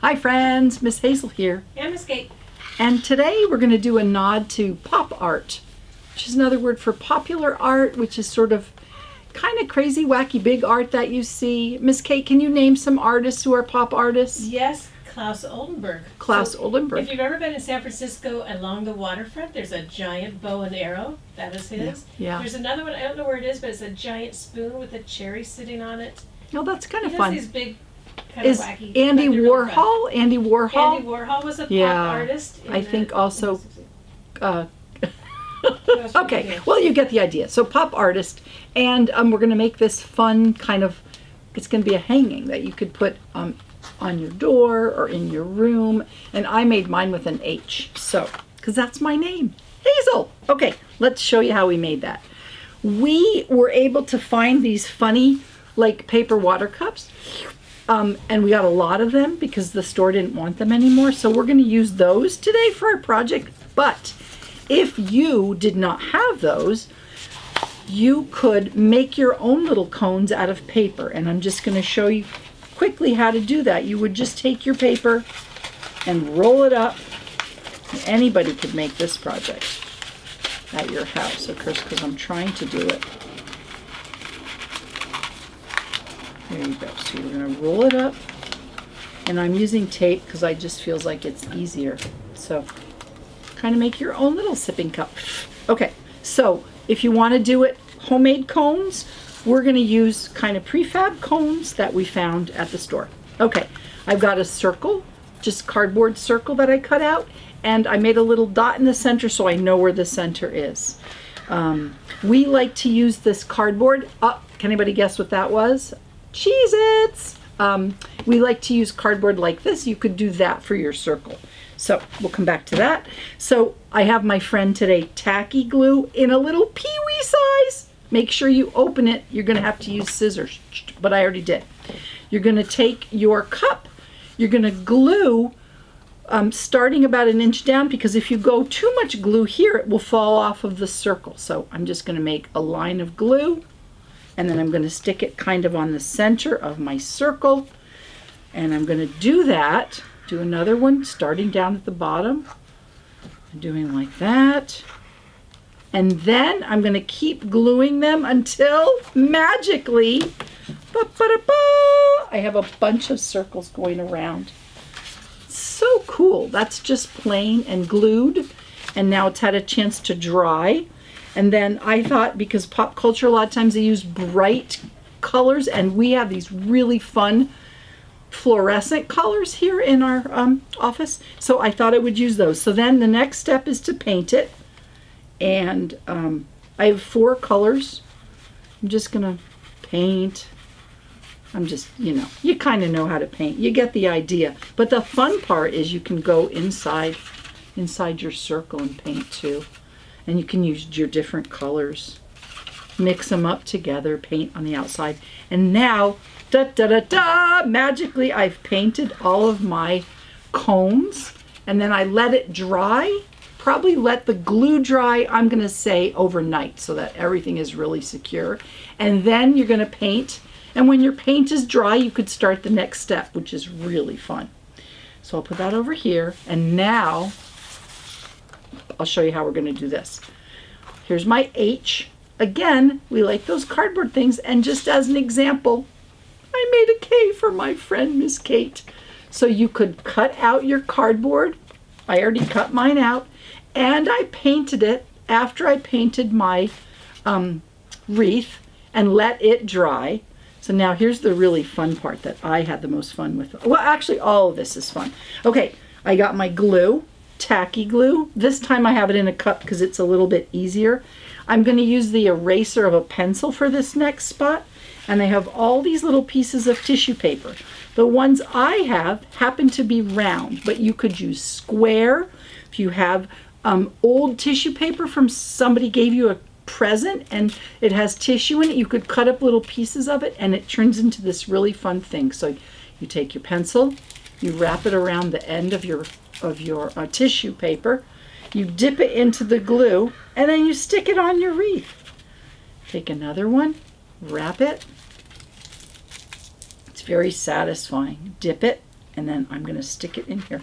Hi friends, Miss Hazel here. And Miss Kate. And today we're going to do a nod to pop art, which is another word for popular art, which is sort of kind of crazy, wacky, big art that you see. Miss Kate, can you name some artists who are pop artists? Yes, Klaus Oldenburg. Klaus Oldenburg. If you've ever been in San Francisco along the waterfront, there's a giant bow and arrow. That is his. Yeah. There's another one, I don't know where it is, but it's a giant spoon with a cherry sitting on it. Oh, that's kind of He fun. does these big, kind Is of wacky. Andy but they're really fun. Warhol? Andy Warhol? Andy Warhol was a Yeah, pop artist. I think the- also. Uh, That's what okay, we do. well, you get the idea. So pop artist, and we're going to make this fun kind of, it's going to be a hanging that you could put on your door or in your room. And I made mine with an H, so, because that's my name, Hazel. Okay, let's show you how we made that. We were able to find these funny, like, paper water cups. And we got a lot of them because the store didn't want them anymore. So we're going to use those today for our project. But if you did not have those, you could make your own little cones out of paper. And I'm just going to show you quickly how to do that. You would just take your paper and roll it up. Anybody could make this project at your house, of course, because I'm trying to do it. There you go. So you're going to roll it up. And I'm using tape because I just feels like it's easier. So kind of make your own little sipping cup. Okay, so if you want to do it homemade cones, we're going to use kind of prefab cones that we found at the store. Okay, I've got a circle, just cardboard circle that I cut out, and I made a little dot in the center so I know where the center is. We like to use this cardboard. Can anybody guess what that was? Cheez-Its! We like to use cardboard like this. You could do that for your circle. So we'll come back to that. So I have my friend today tacky glue in a little pee-wee size. Make sure you open it. You're going to have to use scissors, but I already did. You're going to take your cup. You're going to glue starting about an inch down, because if you go too much glue here, it will fall off of the circle. So I'm just going to make a line of glue, and then I'm going to stick it kind of on the center of my circle. And I'm going to do that. Do another one starting down at the bottom. Doing like that. And then I'm going to keep gluing them until magically, I have a bunch of circles going around. So cool. That's just plain and glued. And now it's had a chance to dry. And then I thought, because pop culture, a lot of times they use bright colors, and we have these really fun fluorescent colors here in our office. So I thought I would use those. So then the next step is to paint it. And I have 4 colors. I'm just going to paint. I'm just, you kind of know how to paint. You get the idea. But the fun part is you can go inside your circle and paint too. And you can use your different colors. Mix them up together, paint on the outside. And now, magically I've painted all of my cones. And then I let it dry. Probably let the glue dry, I'm going to say overnight, so that everything is really secure. And then you're going to paint. And when your paint is dry, you could start the next step, which is really fun. So I'll put that over here. And now I'll show you how we're going to do this. Here's my H. Again, we like those cardboard things. And just as an example, I made a K for my friend, Miss Kate. So you could cut out your cardboard. I already cut mine out. And I painted it after I painted my wreath and let it dry. So now here's the really fun part that I had the most fun with. Well, actually, all of this is fun. Okay, I got my glue, tacky glue. This time I have it in a cup because it's a little bit easier. I'm going to use the eraser of a pencil for this next spot. And I have all these little pieces of tissue paper. The ones I have happen to be round, but you could use square. If you have old tissue paper from somebody gave you a present and it has tissue in it, you could cut up little pieces of it and it turns into this really fun thing. So you take your pencil, you wrap it around the end of your tissue paper, you dip it into the glue, and then you stick it on your wreath. Take another one, wrap it. It's very satisfying. Dip it, And then I'm going to stick it in here.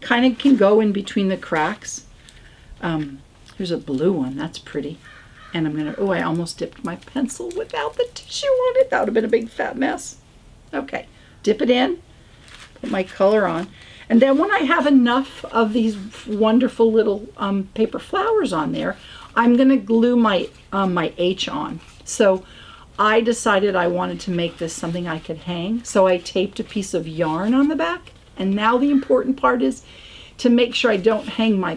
Kind of can go in between the cracks. Here's a blue one. That's pretty. And I'm going to, oh, I almost dipped my pencil without the tissue on it. That would have been a big fat mess. Okay, dip it in, put my color on. And then when I have enough of these wonderful little paper flowers on there, I'm going to glue my H on. So I decided I wanted to make this something I could hang. So I taped a piece of yarn on the back. And now the important part is to make sure I don't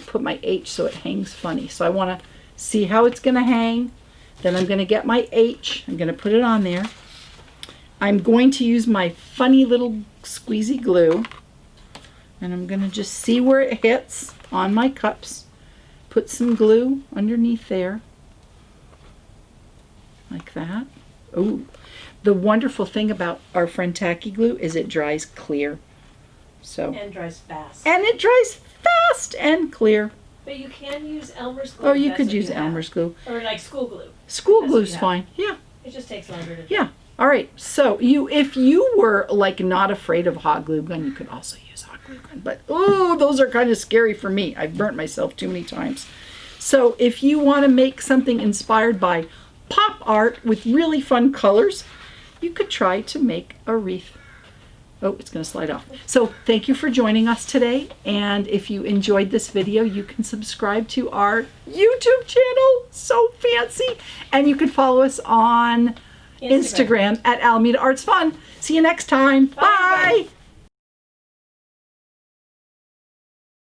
put my H so it hangs funny. So I want to see how it's going to hang. Then I'm going to get my H. I'm going to put it on there. I'm going to use my funny little squeezy glue. And I'm going to just see where it hits on my cups. Put some glue underneath there. Like that. Oh, the wonderful thing about our friend Tacky Glue is it dries clear. So. And dries fast. And it dries fast and clear. But you can use Elmer's glue. Oh, you could use Elmer's glue. Or like school glue. School glue's fine. Yeah. It just takes longer to. Yeah. All right. So if you were like not afraid of hot glue gun, you could also use hot glue gun. But oh, those are kind of scary for me. I've burnt myself too many times. So if you want to make something inspired by pop art with really fun colors, you could try to make a wreath. Oh, it's going to slide off. So thank you for joining us today. And if you enjoyed this video, you can subscribe to our YouTube channel. So fancy. And you can follow us on Instagram at Alameda Arts Fun. See you next time. Bye. Bye.